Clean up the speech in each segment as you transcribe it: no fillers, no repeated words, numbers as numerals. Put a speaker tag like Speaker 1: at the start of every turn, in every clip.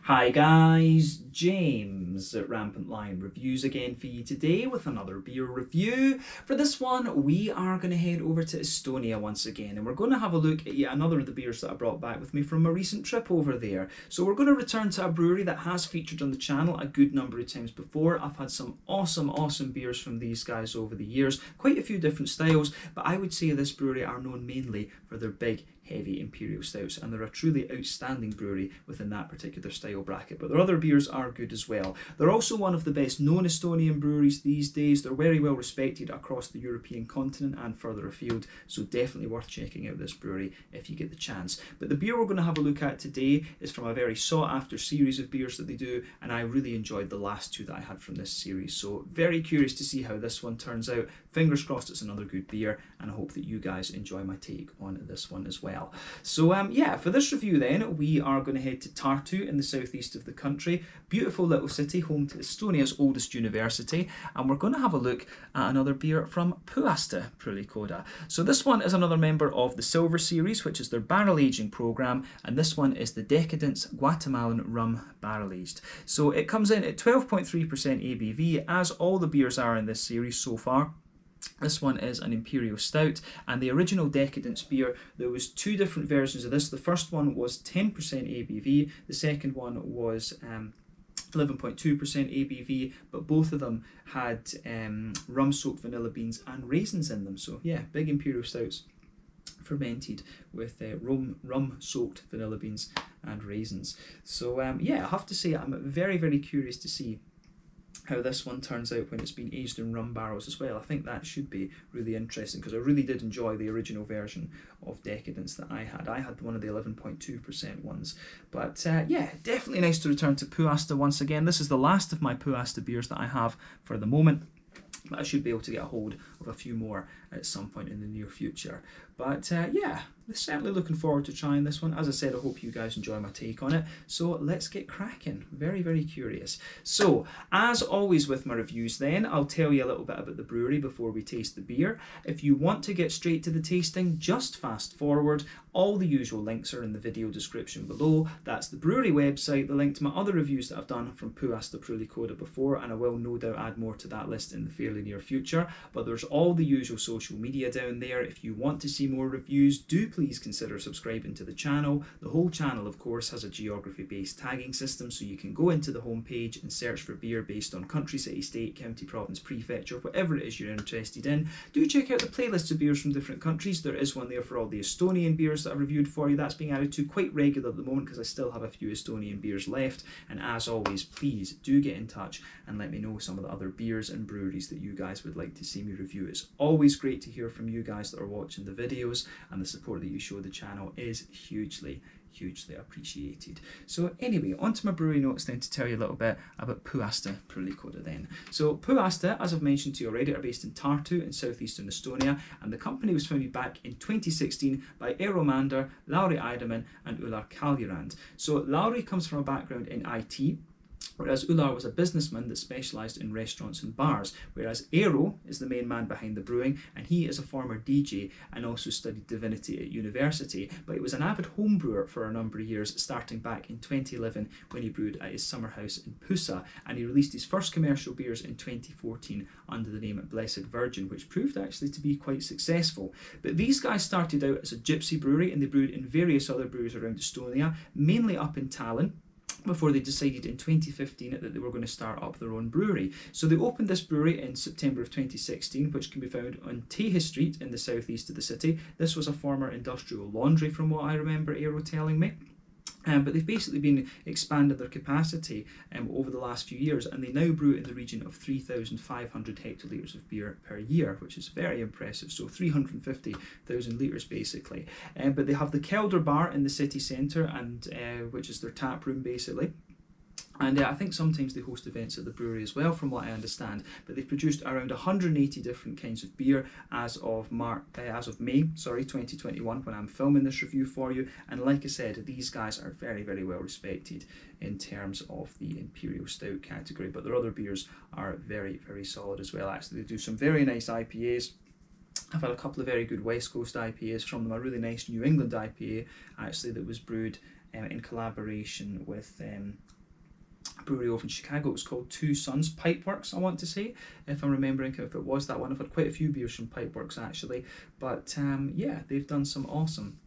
Speaker 1: Hi guys, James at Rampant Lion Reviews again for you today with another beer review. For this one, we are going to head over to Estonia once again, and we're going to have a look at yet another of the beers that I brought back with me from a recent trip over there. So we're going to return to a brewery that has featured on the channel a good number of times before. I've had some awesome beers from these guys over the years, quite a few different styles, but I would say this brewery are known mainly for their big heavy imperial stouts, and they're a truly outstanding brewery within that particular style bracket, but their other beers are good as well. They're also one of the best known Estonian breweries these days. They're very well respected across the European continent and further afield, so definitely worth checking out this brewery if you get the chance. But the beer we're going to have a look at today is from a very sought after series of beers that they do, and I really enjoyed the last two that I had from this series, so very curious to see how this one turns out. Fingers crossed it's another good beer, and I hope that you guys enjoy my take on this one as well. So yeah, for this review then, we are going to head to Tartu in the southeast of the country. Beautiful little city, home to Estonia's oldest university, and we're going to have a look at another beer from Puhäste Pruulikoda. So this one is another member of the Silver series, which is their barrel aging program, and this one is the Dekadents Guatemalan Rum barrel aged. So it comes in at 12.3% ABV, as all the beers are in this series so far. This one is an Imperial Stout, and the original Decadents beer, there was two different versions of this. The first one was 10% ABV, the second one was 11.2% ABV, but both of them had rum-soaked vanilla beans and raisins in them. So yeah, big Imperial Stouts fermented with rum-soaked vanilla beans and raisins. So yeah, I have to say I'm very curious to see how this one turns out when it's been aged in rum barrels as well. I think that should be really interesting, because I really did enjoy the original version of Decadents that I had. I had one of the 11.2% ones. But yeah, definitely nice to return to Puhäste once again. This is the last of my Puhäste beers that I have for the moment, but I should be able to get a hold of a few more at some point in the near future. But yeah, certainly looking forward to trying this one. As I said, I hope you guys enjoy my take on it. So let's get cracking. Very curious. So, as always with my reviews then, I'll tell you a little bit about the brewery before we taste the beer. If you want to get straight to the tasting, just fast forward. All the usual links are in the video description below. That's the brewery website, the link to my other reviews that I've done from Puhäste Pruulikoda before, and I will no doubt add more to that list in the fairly near future. But there's all the usual social media down there. If you want to see more reviews, do please consider subscribing to the channel. The whole channel, of course, has a geography-based tagging system, so you can go into the homepage and search for beer based on country, city, state, county, province, prefecture, whatever it is you're interested in. Do check out the playlists of beers from different countries. There is one there for all the Estonian beers that I've reviewed for you. That's being added to quite regular at the moment, because I still have a few Estonian beers left. And as always, please do get in touch and let me know some of the other beers and breweries that you guys would like to see me review. It's always great to hear from you guys that are watching the videos, and the support that you show the channel is hugely appreciated. So anyway, on to my brewery notes then, to tell you a little bit about Puhäste Pruulikoda then. So Puhäste, as I've mentioned to you already, are based in Tartu in southeastern Estonia, and the company was founded back in 2016 by Eero Mander, Lauri Eidemann and Ular Kaljurand. So Lauri comes from a background in IT, whereas Ular was a businessman that specialised in restaurants and bars, whereas Eero is the main man behind the brewing, and he is a former DJ and also studied divinity at university, but he was an avid home brewer for a number of years, starting back in 2011 when he brewed at his summer house in Pusa, and he released his first commercial beers in 2014 under the name Blessed Virgin, which proved actually to be quite successful. But these guys started out as a gypsy brewery, and they brewed in various other breweries around Estonia, mainly up in Tallinn, before they decided in 2015 that they were going to start up their own brewery. So they opened this brewery in September of 2016, which can be found on Tehe Street in the southeast of the city. This was a former industrial laundry, from what I remember Eero telling me. But they've basically been expanding their capacity over the last few years, and they now brew in the region of 3,500 hectolitres of beer per year, which is very impressive. So 350,000 litres basically. But they have the Kelder bar in the city centre, and which is their tap room basically. And I think sometimes they host events at the brewery as well, from what I understand. But they've produced around 180 different kinds of beer as of May 2021, when I'm filming this review for you. And like I said, these guys are very well respected in terms of the Imperial Stout category. But their other beers are very solid as well. Actually, they do some very nice IPAs. I've had a couple of very good West Coast IPAs from them. A really nice New England IPA, actually, that was brewed in collaboration with brewery over in Chicago. It was called Two Sons Pipeworks, I want to say, if I'm remembering if it was that one. I've had quite a few beers from Pipeworks actually, but yeah, they've done some awesome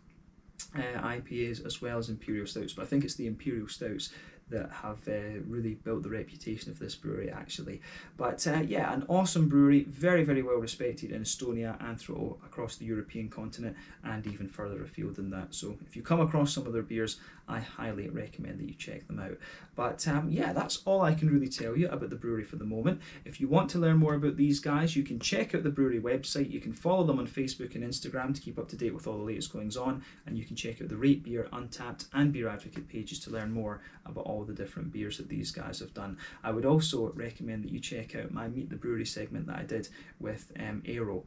Speaker 1: IPAs as well as Imperial Stouts, but I think it's the Imperial Stouts that have really built the reputation of this brewery actually. But yeah, an awesome brewery, very, very well respected in Estonia and across the European continent and even further afield than that. So if you come across some of their beers, I highly recommend that you check them out. But yeah, that's all I can really tell you about the brewery for the moment. If you want to learn more about these guys, you can check out the brewery website. You can follow them on Facebook and Instagram to keep up to date with all the latest goings on, and you can check out the Rate Beer, Untappd and Beer Advocate pages to learn more about all the different beers that these guys have done. I would also recommend that you check out my Meet the Brewery segment that I did with Aero.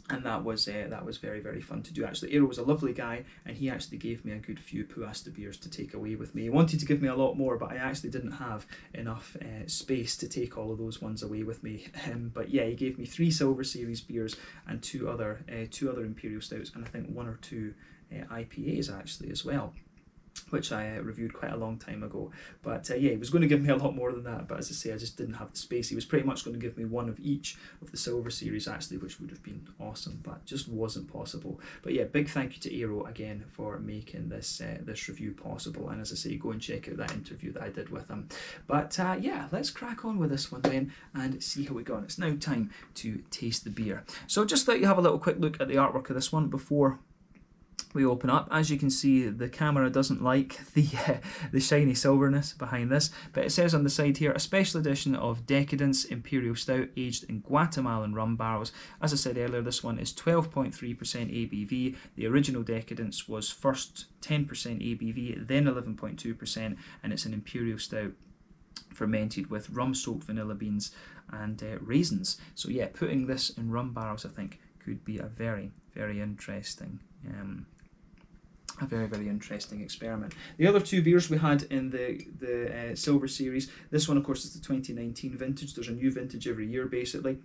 Speaker 1: And that was very, very fun to do actually. Aero was a lovely guy, and he actually gave me a good few Puhäste beers to take away with me. He wanted to give me a lot more, but I actually didn't have enough space to take all of those ones away with me. But yeah, he gave me 3 Silver Series beers and two other Imperial Stouts, and I think 1 or 2 IPAs actually as well, which I reviewed quite a long time ago. But yeah, he was going to give me a lot more than that, but as I say, I just didn't have the space. He was pretty much going to give me 1 of each of the Silver Series actually, which would have been awesome, but just wasn't possible. But yeah, big thank you to Aero again for making this this review possible, and as I say, go and check out that interview that I did with him. But yeah, let's crack on with this one then and see how we go. It's now time to taste the beer. So just let you have a little quick look at the artwork of this one before we open up. As you can see, the camera doesn't like the shiny silverness behind this, but it says on the side here, a special edition of Dekadents Imperial Stout aged in Guatemalan rum barrels. As I said earlier, this one is 12.3% ABV. The original Dekadents was first 10% ABV, then 11.2%, and it's an Imperial Stout fermented with rum-soaked vanilla beans and raisins. So yeah, putting this in rum barrels I think could be a very, very interesting very interesting experiment. The other 2 beers we had in the Silver Series, this one of course is the 2019 vintage. There's a new vintage every year basically,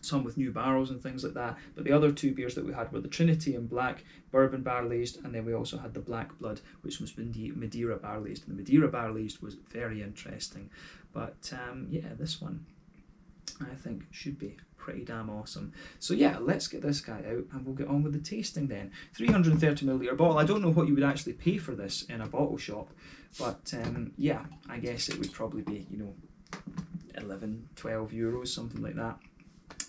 Speaker 1: some with new barrels and things like that, but the other 2 beers that we had were the Trinity and Black bourbon barrel aged, and then we also had the Black Blood, which was Madeira barrel aged, and the Madeira barrel aged was very interesting. But yeah, this one I think should be pretty damn awesome. So yeah, let's get this guy out and we'll get on with the tasting then. 330ml bottle. I don't know what you would actually pay for this in a bottle shop, but yeah, I guess it would probably be, you know, 11, 12 euros, something like that.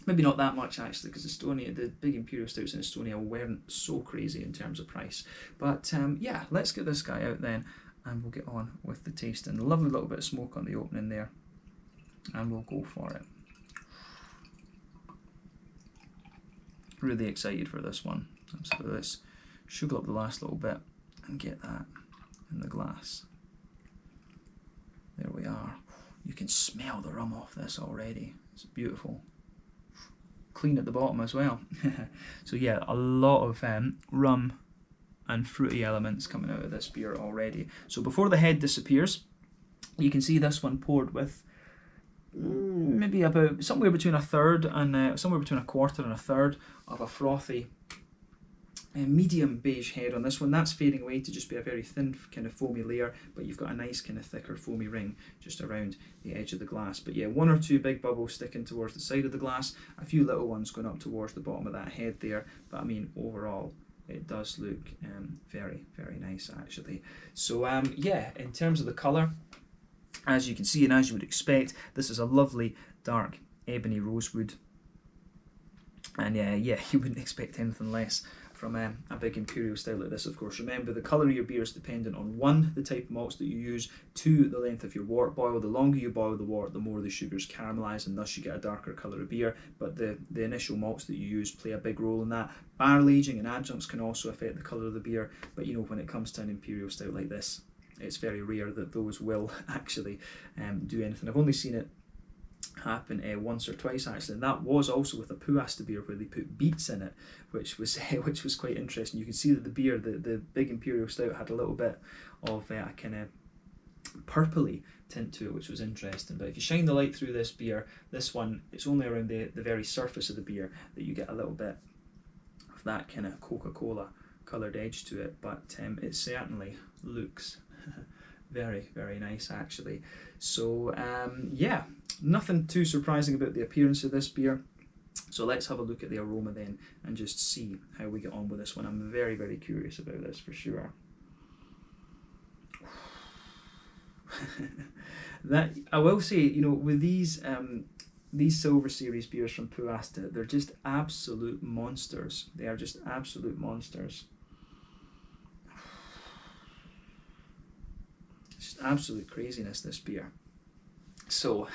Speaker 1: Maybe not that much actually, because Estonia, the big Imperial Stouts in Estonia weren't so crazy in terms of price. But yeah, let's get this guy out then and we'll get on with the tasting. A lovely little bit of smoke on the opening there, and we'll go for it. Really excited for this one. So let's sugar up the last little bit and get that in the glass. There we are. You can smell the rum off this already. It's beautiful. Clean at the bottom as well. So yeah, a lot of rum and fruity elements coming out of this beer already. So before the head disappears, you can see this one poured with maybe about somewhere between a third and somewhere between a quarter and a third of a frothy medium beige head on this one. That's fading away to just be a very thin kind of foamy layer, but you've got a nice kind of thicker foamy ring just around the edge of the glass. But yeah, 1 or 2 big bubbles sticking towards the side of the glass, a few little ones going up towards the bottom of that head there, but I mean overall it does look very, very nice actually. So yeah, in terms of the colour, as you can see and as you would expect, this is a lovely dark ebony rosewood, and yeah, you wouldn't expect anything less from a big Imperial Stout like this. Of course, remember the colour of your beer is dependent on 1, the type of malts that you use, 2, the length of your wort boil. The longer you boil the wort, the more the sugars caramelise, and thus you get a darker colour of beer, but the initial malts that you use play a big role in that. Barrel aging and adjuncts can also affect the colour of the beer, but you know, when it comes to an Imperial Stout like this, it's very rare that those will actually do anything. I've only seen it happen once or twice actually, and that was also with a Puhäste beer where they put beets in it, which was quite interesting. You can see that the beer, the big Imperial Stout, had a little bit of a kind of purpley tint to it, which was interesting. But if you shine the light through this beer, this one, it's only around the very surface of the beer that you get a little bit of that kind of Coca-Cola coloured edge to it, but it certainly looks Very, very nice actually. So yeah, nothing too surprising about the appearance of this beer. So let's have a look at the aroma then and just see how we get on with this one. I'm very, very curious about this for sure. That I will say, you know, with these Silver Series beers from Puhäste, they're just absolute monsters. They are just absolute monsters. Just absolute craziness, this beer. So,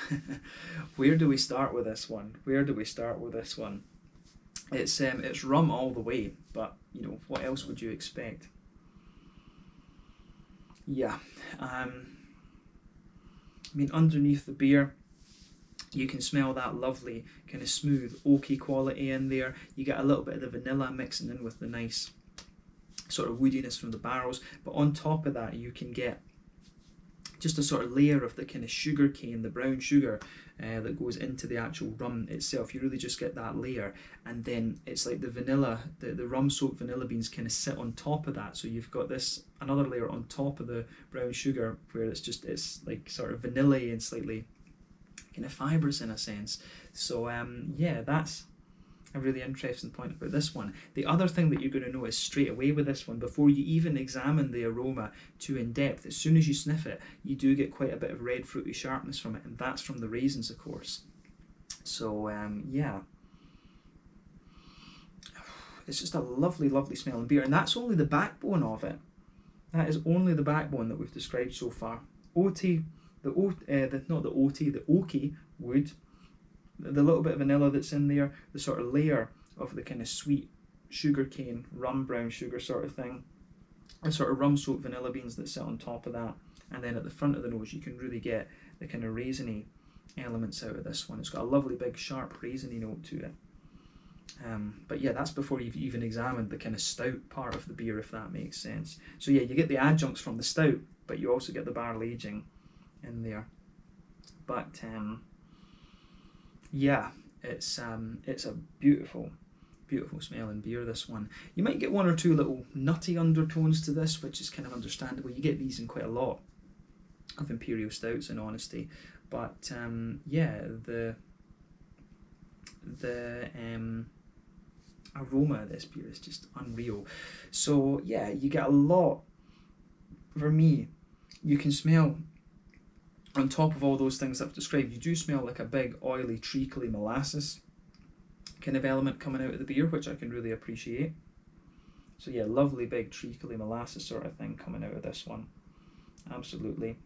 Speaker 1: where do we start with this one? Where do we start with this one? It's rum all the way, but you know, what else would you expect? Yeah, I mean, underneath the beer, you can smell that lovely kind of smooth oaky quality in there. You get a little bit of the vanilla mixing in with the nice sort of woodiness from the barrels, but on top of that, you can get just a sort of layer of the kind of sugar cane, the brown sugar that goes into the actual rum itself. You really just get that layer, and then it's like the vanilla, the rum-soaked vanilla beans kind of sit on top of that. So you've got this another layer on top of the brown sugar where it's like sort of vanilla and slightly kind of fibrous in a sense. So yeah, that's a really interesting point about this one. The other thing that you're going to notice straight away with this one, before you even examine the aroma too in depth, as soon as you sniff it, you do get quite a bit of red fruity sharpness from it, and that's from the raisins, of course. So yeah, it's just a lovely, lovely smelling beer, and that's only the backbone of it. That is only the backbone that we've described so far. Oaky, the Oaky wood, the little bit of vanilla that's in there, the sort of layer of the kind of sweet sugar cane, rum brown sugar sort of thing, the sort of rum-soaked vanilla beans that sit on top of that, and then at the front of the nose you can really get the kind of raisiny elements out of this one. It's got a lovely big sharp raisiny note to it. But yeah, that's before you've even examined the kind of stout part of the beer, if that makes sense. So yeah, you get the adjuncts from the stout, but you also get the barrel aging in there. But yeah, it's a beautiful, beautiful smelling beer, this one. You might get one or two little nutty undertones to this, which is kind of understandable. You get these in quite a lot of Imperial Stouts, in honesty. But yeah, the aroma of this beer is just unreal. So yeah, you get a lot. For me, you can smell, on top of all those things I've described, you do smell like a big oily treacly molasses kind of element coming out of the beer, which I can really appreciate. So yeah, lovely big treacly molasses sort of thing coming out of this one. Absolutely.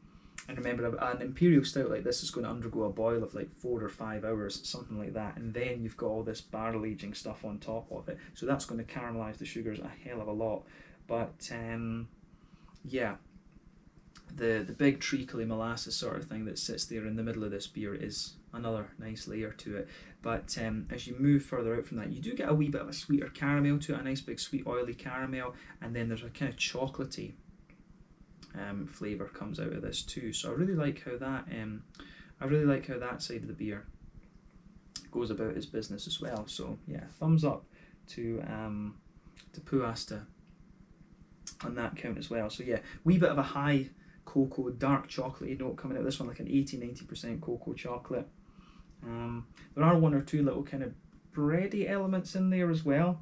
Speaker 1: And remember, an Imperial Stout like this is going to undergo a boil of like 4 or 5 hours, something like that, and then you've got all this barrel aging stuff on top of it, so that's going to caramelise the sugars a hell of a lot. But yeah, the big treacly molasses sort of thing that sits there in the middle of this beer is another nice layer to it. But as you move further out from that, you do get a wee bit of a sweeter caramel to it, a nice big sweet oily caramel, and then there's a kind of chocolatey flavour comes out of this too. So I really like how that side of the beer goes about its business as well. So yeah, thumbs up to Puhäste on that count as well. So yeah, wee bit of a high cocoa, dark chocolatey note coming out of this one, like an 80-90% cocoa chocolate. There are one or two little kind of bready elements in there as well,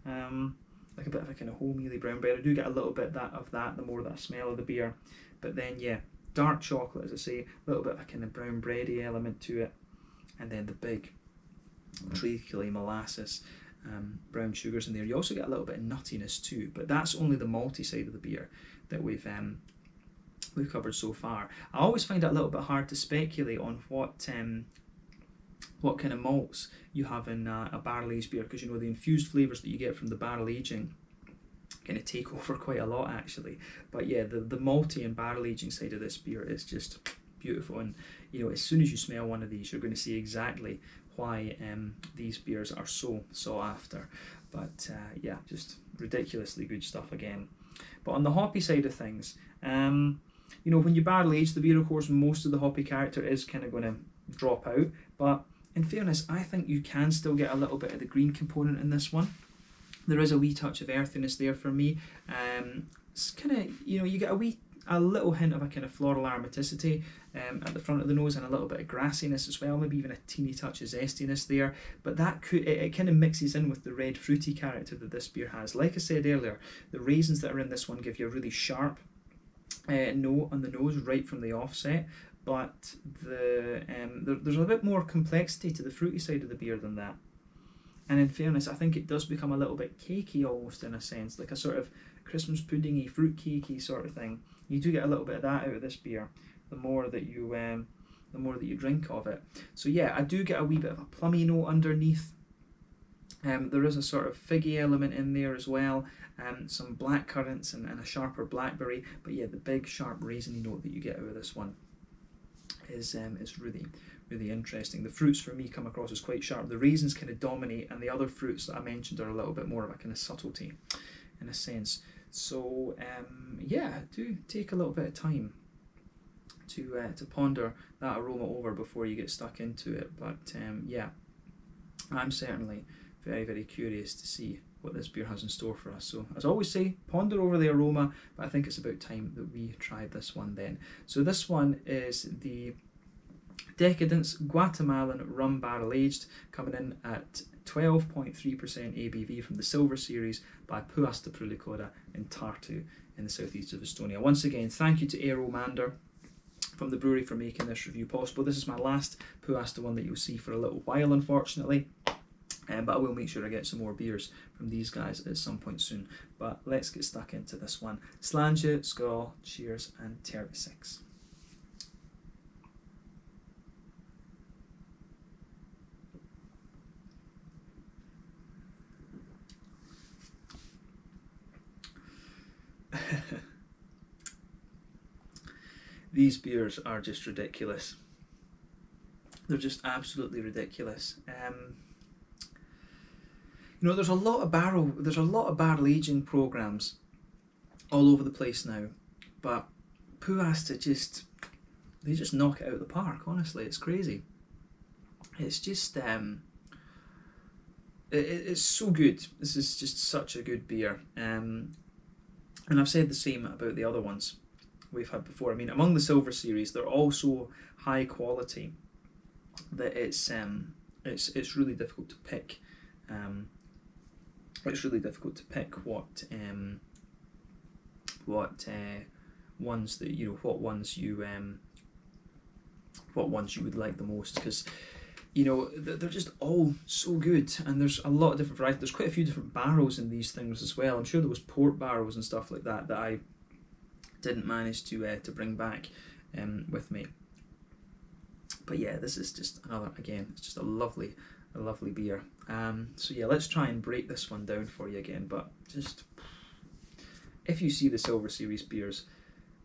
Speaker 1: like a bit of a kind of wholemealy brown bread. I do get a little bit of that the more that I smell of the beer. But then yeah, dark chocolate, as I say, a little bit of a kind of brown bready element to it, and then the big treacly molasses brown sugars in there. You also get a little bit of nuttiness too, but that's only the malty side of the beer that we've covered so far. I always find it a little bit hard to speculate on what kind of malts you have in a barrel aged beer, because you know the infused flavours that you get from the barrel aging kind of take over quite a lot actually. But yeah, the malty and barrel aging side of this beer is just beautiful, and you know, as soon as you smell one of these, you're going to see exactly why these beers are so sought after. But yeah, just ridiculously good stuff again. But on the hoppy side of things, you know, when you barrel age the beer, of course, most of the hoppy character is kind of going to drop out. But in fairness, I think you can still get a little bit of the green component in this one. There is a wee touch of earthiness there for me. It's kind of, you know, you get a wee a little hint of a kind of floral aromaticity at the front of the nose, and a little bit of grassiness as well, maybe even a teeny touch of zestiness there. But that it kind of mixes in with the red fruity character that this beer has. Like I said earlier, the raisins that are in this one give you a really sharp note on the nose right from the offset, but there's a bit more complexity to the fruity side of the beer than that. And in fairness, I think it does become a little bit cakey almost, in a sense, like a sort of Christmas puddingy, fruit cakey sort of thing. You do get a little bit of that out of this beer, the more that you drink of it. So yeah, I do get a wee bit of a plummy note underneath. There is a sort of figgy element in there as well, some black currants and a sharper blackberry. But yeah, the big sharp raisiny note that you get out of this one is really interesting. The fruits for me come across as quite sharp. The raisins kind of dominate, and the other fruits that I mentioned are a little bit more of a kind of subtlety, in a sense. So yeah, do take a little bit of time to ponder that aroma over before you get stuck into it. But yeah, I'm certainly very curious to see what this beer has in store for us. So as I always say, ponder over the aroma, but I think it's about time that we tried this one then. So this one is the Dekadents Guatemalan Rum Barrel Aged, coming in at 12.3% ABV from the Silver Series by Pühaste Pruulikoda in Tartu in the southeast of Estonia. Once again, thank you to Aeromander from the brewery for making this review possible. This is my last Puhäste one that you'll see for a little while, unfortunately. But I will make sure I get some more beers from these guys at some point soon. But let's get stuck into this one. Slàinte, skål, cheers, and tervisix. These beers are just ridiculous. They're just absolutely ridiculous. You know, there's a lot of barrel aging programs all over the place now, but Puhäste they just knock it out of the park. Honestly, it's crazy. It's just it's so good. This is just such a good beer. And I've said the same about the other ones we've had before. I mean, among the Silver Series, they're all so high quality that it's really difficult to pick. It's really difficult to pick what ones that what ones you would like the most, because you know they're just all so good, and there's a lot of different varieties. There's quite a few different barrels in these things as well. I'm sure there was port barrels and stuff like that that I didn't manage to bring back with me. But yeah, this is just another, again, it's just a lovely beer. So yeah, let's try and break this one down for you again. But just, if you see the Silver Series beers,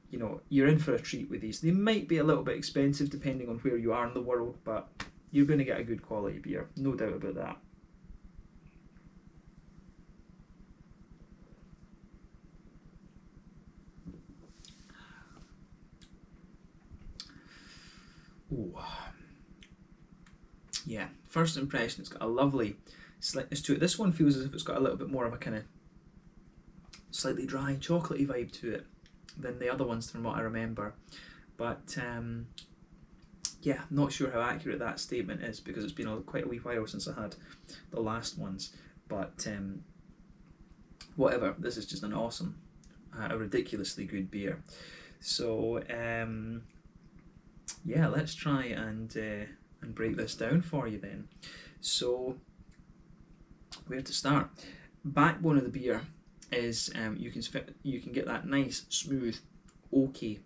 Speaker 1: you know, you're in for a treat with these. They might be a little bit expensive depending on where you are in the world, but you're going to get a good quality beer, no doubt about that. Ooh. Yeah, first impression, it's got a lovely slightness to it. This one feels as if it's got a little bit more of a kind of slightly dry, chocolatey vibe to it than the other ones from what I remember. But yeah, not sure how accurate that statement is, because it's been quite a wee while since I had the last ones. But whatever, this is just an awesome, a ridiculously good beer. So yeah, let's try and break this down for you then. So where to start? Backbone of the beer is you can get that nice smooth oaky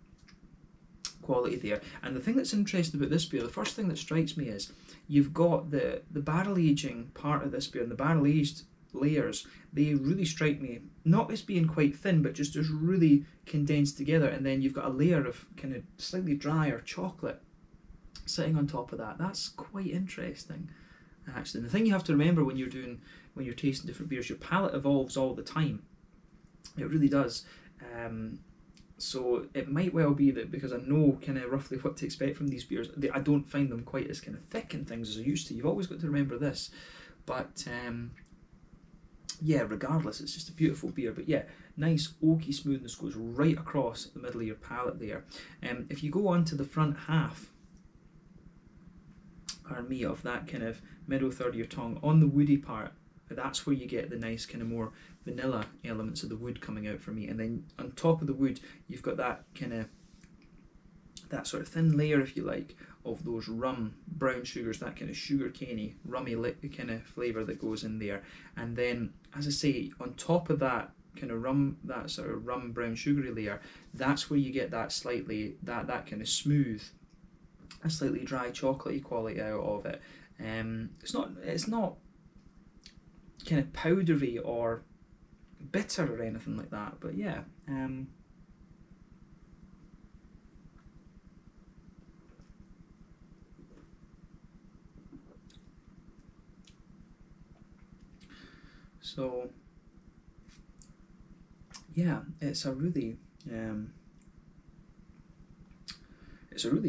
Speaker 1: quality there. And the thing that's interesting about this beer, the first thing that strikes me is you've got the barrel aging part of this beer, and the barrel aged layers, they really strike me not as being quite thin, but just as really condensed together. And then you've got a layer of kind of slightly drier chocolate sitting on top of that. That's quite interesting, actually. And the thing you have to remember when you're tasting different beers, your palate evolves all the time. It really does. So it might well be that because I know kind of roughly what to expect from these beers, I don't find them quite as kind of thick and things as I used to. You've always got to remember this. But yeah, regardless, it's just a beautiful beer. But yeah, nice oaky smoothness goes right across the middle of your palate there. If you go on to the front half, pardon me, of that kind of middle third of your tongue, on the woody part, that's where you get the nice kind of more vanilla elements of the wood coming out for me. And then on top of the wood, you've got that kind of, that sort of thin layer, if you like, of those rum brown sugars, that kind of sugar caney, rummy kind of flavour that goes in there. And then, as I say, on top of that kind of rum, that sort of rum brown sugary layer, that's where you get that slightly, that kind of smooth, a slightly dry chocolatey quality out of it. It's not kind of powdery or bitter or anything like that, but yeah. So yeah, it's a really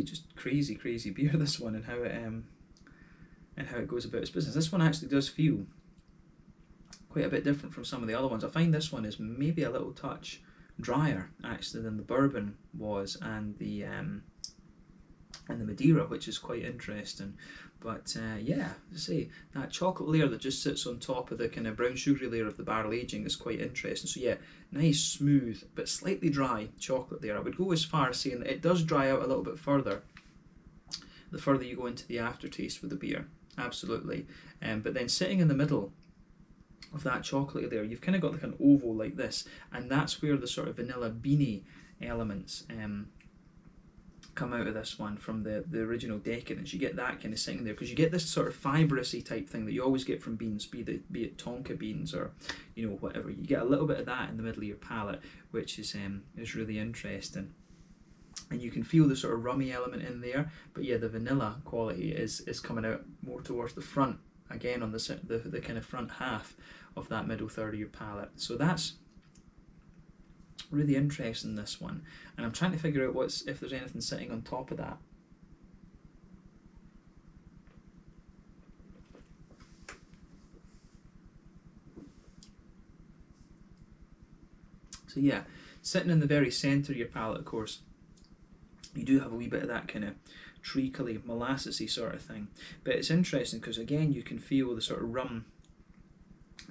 Speaker 1: just crazy beer, this one, and how it goes about its business. This one actually does feel quite a bit different from some of the other ones. I find this one is maybe a little touch drier actually than the bourbon was, and the Madeira, which is quite interesting. But yeah, as I say, that chocolate layer that just sits on top of the kind of brown sugary layer of the barrel aging is quite interesting. So yeah, nice, smooth, but slightly dry chocolate there. I would go as far as saying that it does dry out a little bit further the further you go into the aftertaste with the beer, absolutely. But then sitting in the middle of that chocolate there, you've kind of got like an oval like this, and that's where the sort of vanilla beanie elements come out of this one from the original Decadents. You get that kind of sitting there, because you get this sort of fibrousy type thing that you always get from beans, be it tonka beans or whatever. You get a little bit of that in the middle of your palate, which is really interesting. And you can feel the sort of rummy element in there, but yeah, the vanilla quality is coming out more towards the front, again on the kind of front half of that middle third of your palate. So that's really interesting, this one, and I'm trying to figure out if there's anything sitting on top of that. So yeah, sitting in the very centre of your palate, of course, you do have a wee bit of that kind of treacly, molassesy sort of thing. But it's interesting because again, you can feel the sort of rum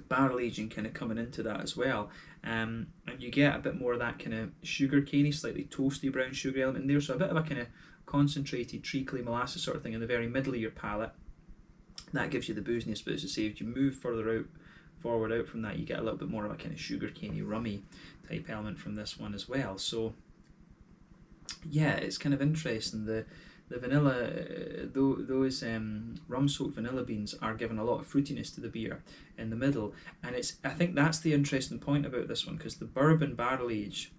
Speaker 1: barrel aging kind of coming into that as well, and you get a bit more of that kind of sugar caney, slightly toasty brown sugar element in there. So a bit of a kind of concentrated treacly molasses sort of thing in the very middle of your palate. That gives you the booziness. But as I say, if you move forward out from that, you get a little bit more of a kind of sugar caney, rummy type element from this one as well. So yeah, it's kind of interesting. The vanilla, those rum-soaked vanilla beans are giving a lot of fruitiness to the beer in the middle, and I think that's the interesting point about this one, because the bourbon barrel age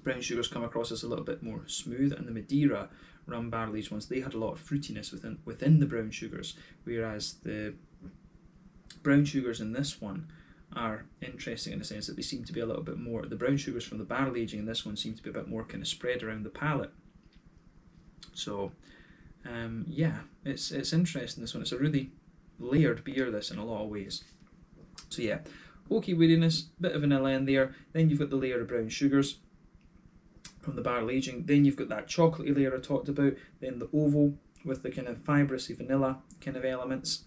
Speaker 1: brown sugars come across as a little bit more smooth, and the Madeira rum barrel aged ones, they had a lot of fruitiness within the brown sugars, whereas the brown sugars in this one are interesting in the sense that they seem to be a little bit more, the brown sugars from the barrel aging in this one seem to be a bit more kind of spread around the palate. So yeah, it's interesting, this one. It's a really layered beer, this, in a lot of ways. So yeah, oaky woodiness, bit of vanilla in there, then you've got the layer of brown sugars from the barrel aging, then you've got that chocolatey layer I talked about, then the oval with the kind of fibrousy vanilla kind of elements,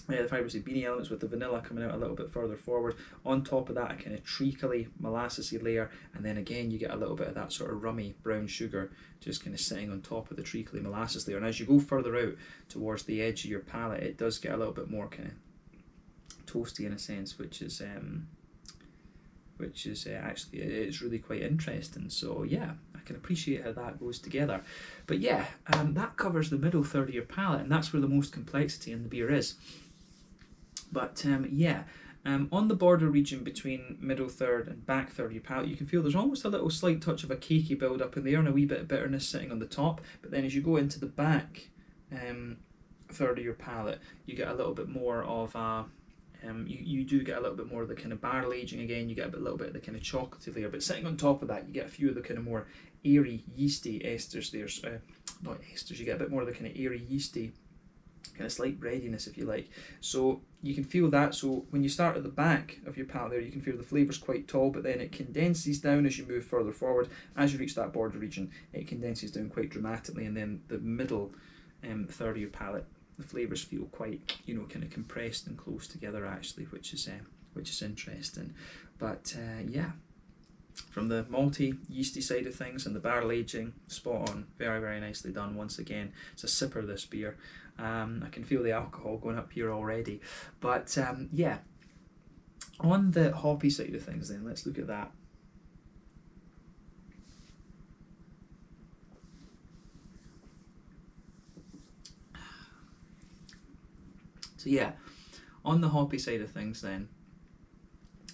Speaker 1: the fibrousy beanie elements with the vanilla coming out a little bit further forward. On top of that, a kind of treacly, molassesy layer, and then again you get a little bit of that sort of rummy brown sugar just kind of sitting on top of the treacly molasses layer. And as you go further out towards the edge of your palate, it does get a little bit more kind of toasty in a sense, which is actually, it's really quite interesting. So yeah, I can appreciate how that goes together. But yeah, that covers the middle third of your palate, and that's where the most complexity in the beer is. But yeah, on the border region between middle third and back third of your palate, you can feel there's almost a little slight touch of a cakey build up in there and a wee bit of bitterness sitting on the top. But then as you go into the back third of your palate, you get a little bit more of a you do get a little bit more of the kind of barrel aging again. You get a little bit of the kind of chocolatey layer, but sitting on top of that, you get a few of the kind of more airy, yeasty esters there. Not esters. You get a bit more of the kind of airy, yeasty kind of slight breadiness, if you like. So you can feel that. So when you start at the back of your palate there, you can feel the flavour's quite tall, but then it condenses down as you move further forward. As you reach that border region, it condenses down quite dramatically, and then the middle third of your palate, the flavours feel quite, you know, kind of compressed and close together actually, which is interesting. But yeah, from the malty, yeasty side of things and the barrel aging, spot on. Very, very nicely done once again. It's a sipper, this beer. I can feel the alcohol going up here already. But yeah, on the hoppy side of things then, let's look at that. So yeah, on the hoppy side of things then,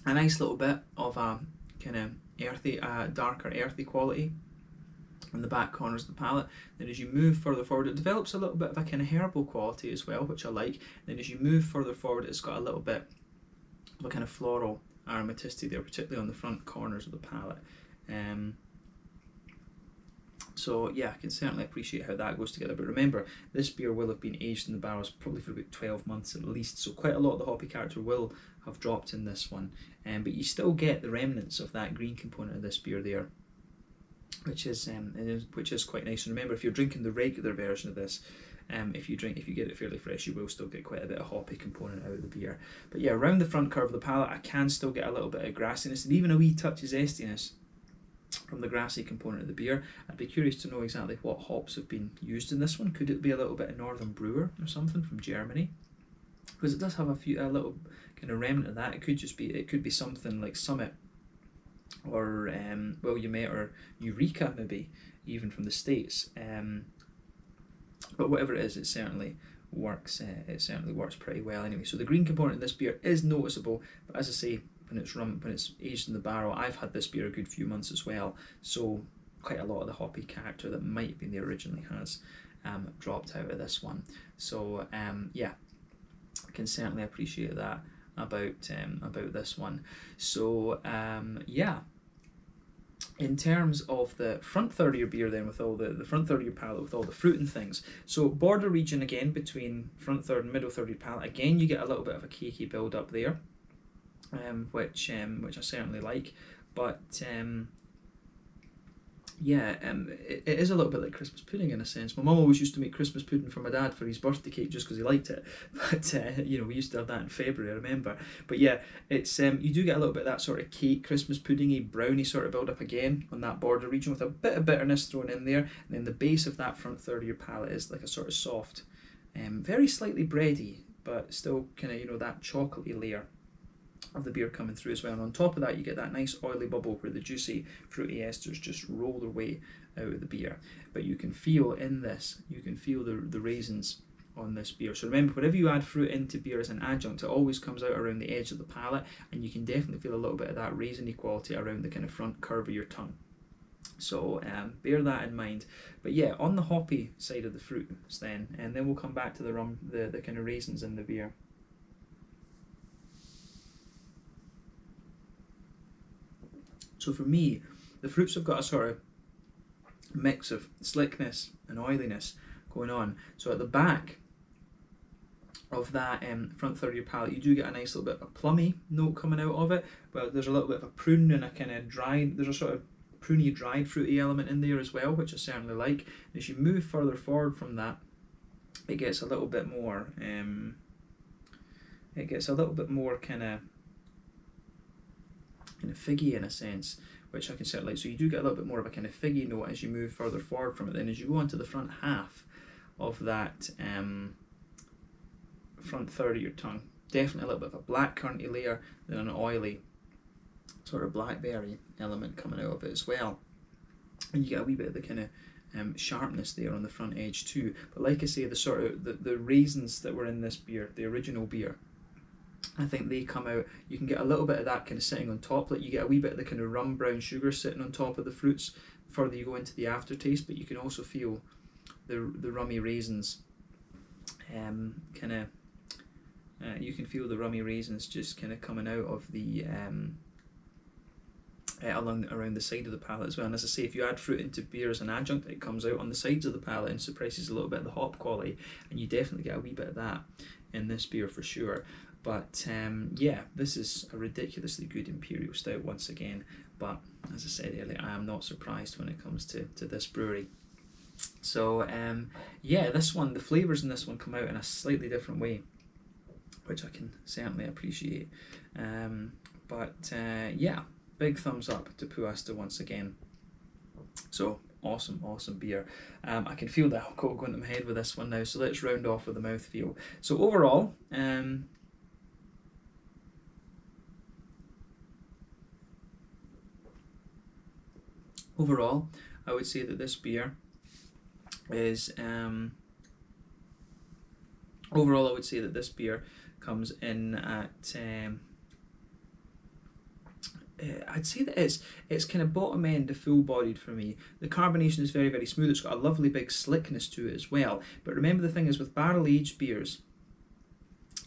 Speaker 1: a nice little bit of a kind of earthy, darker earthy quality on the back corners of the palate. Then as you move further forward, it develops a little bit of a kind of herbal quality as well, which I like. Then as you move further forward, it's got a little bit of a kind of floral aromaticity there, particularly on the front corners of the palate. So yeah, I can certainly appreciate how that goes together. But remember, this beer will have been aged in the barrels probably for about 12 months at least, so quite a lot of the hoppy character will have dropped in this one. But you still get the remnants of that green component of this beer there, which is quite nice. And remember, if you're drinking the regular version of this, if you get it fairly fresh, you will still get quite a bit of hoppy component out of the beer. But yeah, around the front curve of the palate, I can still get a little bit of grassiness and even a wee touch of zestiness from the grassy component of the beer. I'd be curious to know exactly what hops have been used in this one. Could it be a little bit of Northern Brewer or something from Germany? Because it does have a little kind of remnant of that. It could be something like Summit or Williamette or Eureka, maybe even from the States. But whatever it is, it certainly works. It certainly works pretty well anyway. So the green component of this beer is noticeable, but as I say, when it's aged in the barrel, I've had this beer a good few months as well, so quite a lot of the hoppy character that might have been there originally has dropped out of this one. So yeah, I can certainly appreciate that about this one. So yeah, in terms of the front third of your beer then, with all the front third of your palate with all the fruit and things, so border region again between front third and middle third of your palate, again you get a little bit of a cakey build up there, which I certainly like. But yeah, it is a little bit like Christmas pudding in a sense. My mum always used to make Christmas pudding for my dad for his birthday cake just because he liked it. But you know, we used to have that in February, I remember. But yeah, it's you do get a little bit of that sort of cake, Christmas puddingy, brownie sort of build up again on that border region with a bit of bitterness thrown in there. And then the base of that front third of your palate is like a sort of soft, very slightly bready, but still kind of, you know, that chocolatey layer of the beer coming through as well. And on top of that, you get that nice oily bubble where the juicy fruity esters just roll their way out of the beer. But you can feel in this, you can feel the raisins on this beer. So remember, whenever you add fruit into beer as an adjunct, it always comes out around the edge of the palate, and you can definitely feel a little bit of that raisiny quality around the kind of front curve of your tongue. So bear that in mind. But yeah, on the hoppy side of the fruits then, and then we'll come back to the rum, the kind of raisins in the beer. So for me, the fruits have got a sort of mix of slickness and oiliness going on. So at the back of that front third of your palate, you do get a nice little bit of a plummy note coming out of it, but there's a little bit of a prune and a kind of dried, there's a sort of pruny, dried, fruity element in there as well, which I certainly like. As you move further forward from that, it gets a little bit more, kind of figgy in a sense, which I can certainly like. So you do get a little bit more of a kind of figgy note as you move further forward from it. Then as you go onto the front half of that front third of your tongue, definitely a little bit of a black curranty layer, then an oily sort of blackberry element coming out of it as well. And you get a wee bit of the kind of sharpness there on the front edge too. But like I say, the sort of the raisins that were in this beer, the original beer, I think they come out. You can get a little bit of that kind of sitting on top, like you get a wee bit of the kind of rum brown sugar sitting on top of the fruits the further you go into the aftertaste, but you can also feel the rummy raisins you can feel the rummy raisins just kind of coming out of the around the side of the palate as well. And as I say, if you add fruit into beer as an adjunct, it comes out on the sides of the palate and suppresses a little bit of the hop quality, and you definitely get a wee bit of that in this beer for sure. But yeah, this is a ridiculously good Imperial Stout once again. But as I said earlier, I am not surprised when it comes to this brewery. So yeah, this one, the flavours in this one come out in a slightly different way, which I can certainly appreciate. But yeah, big thumbs up to Puhäste once again. So awesome, awesome beer. I can feel the alcohol going to my head with this one now, so let's round off with the mouthfeel. So overall, I would say that this beer is overall I would say that this beer comes in at I'd say that it's kind of bottom end to full bodied for me. The carbonation is very, very smooth. It's got a lovely big slickness to it as well. But remember, the thing is with barrel aged beers,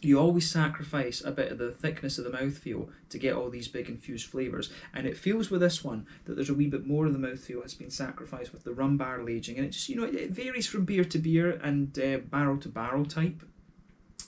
Speaker 1: you always sacrifice a bit of the thickness of the mouthfeel to get all these big infused flavours. And it feels with this one that there's a wee bit more of the mouthfeel has been sacrificed with the rum barrel aging. And it just, you know, it varies from beer to beer and barrel to barrel type.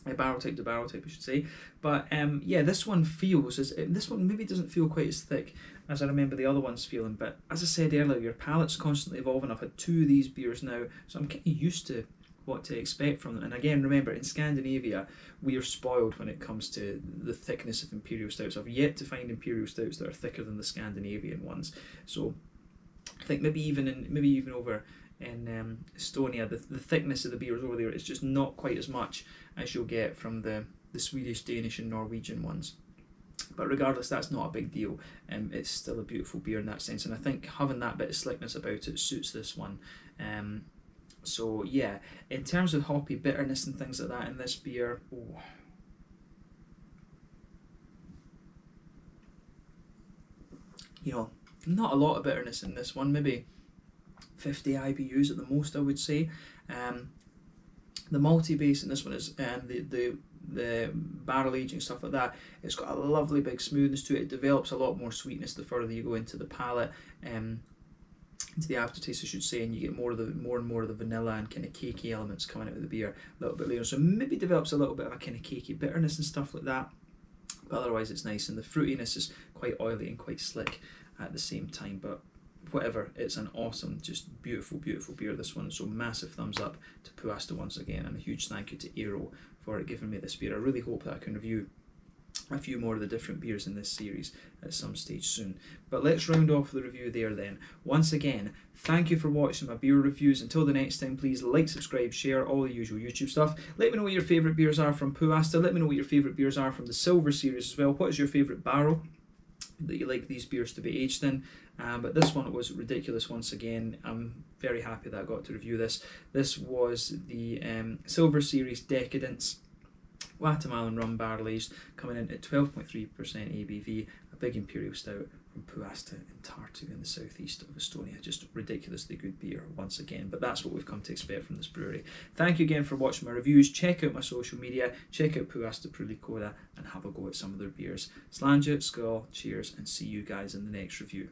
Speaker 1: Barrel type to barrel type, I should say. But yeah, this one feels, this one maybe doesn't feel quite as thick as I remember the other ones feeling. But as I said earlier, your palate's constantly evolving. I've had 2 of these beers now, so I'm kind of used to what to expect from them. And again, remember, in Scandinavia, we are spoiled when it comes to the thickness of Imperial Stouts. I've yet to find Imperial Stouts that are thicker than the Scandinavian ones. So I think maybe even over in Estonia, the thickness of the beers over there is just not quite as much as you'll get from the Swedish, Danish and Norwegian ones. But regardless, that's not a big deal. It's still a beautiful beer in that sense, and I think having that bit of slickness about it suits this one. So yeah, in terms of hoppy bitterness and things like that in this beer, you know, not a lot of bitterness in this one, maybe 50 IBUs at the most, I would say. The malty base in this one is the barrel aging, stuff like that. It's got a lovely big smoothness to it. It develops a lot more sweetness the further you go into the palate, into the aftertaste, I should say, and you get more and more of the vanilla and kind of cakey elements coming out of the beer a little bit later. So maybe develops a little bit of a kind of cakey bitterness and stuff like that. But otherwise, it's nice, and the fruitiness is quite oily and quite slick at the same time. But whatever, it's an awesome, just beautiful, beautiful beer, this one. So massive thumbs up to Puhäste once again, and a huge thank you to Aero for giving me this beer. I really hope that I can review a few more of the different beers in this series at some stage soon. But let's round off the review there then. Once again, thank you for watching my beer reviews. Until the next time, please like, subscribe, share, all the usual YouTube stuff. Let me know what your favourite beers are from Puhäste. Let me know what your favourite beers are from the Silver series as well. What is your favourite barrel that you like these beers to be aged in? But this one was ridiculous once again. I'm very happy that I got to review this. This was the Silver series Dekadents Guatemalan Rum barrel aged, coming in at 12.3% ABV, a big Imperial Stout from Pühaste in Tartu in the southeast of Estonia. Just ridiculously good beer once again, but that's what we've come to expect from this brewery. Thank you again for watching my reviews. Check out my social media, check out Puhäste Pruulikoda, and have a go at some of their beers. Slàinte, skål, cheers, and see you guys in the next review.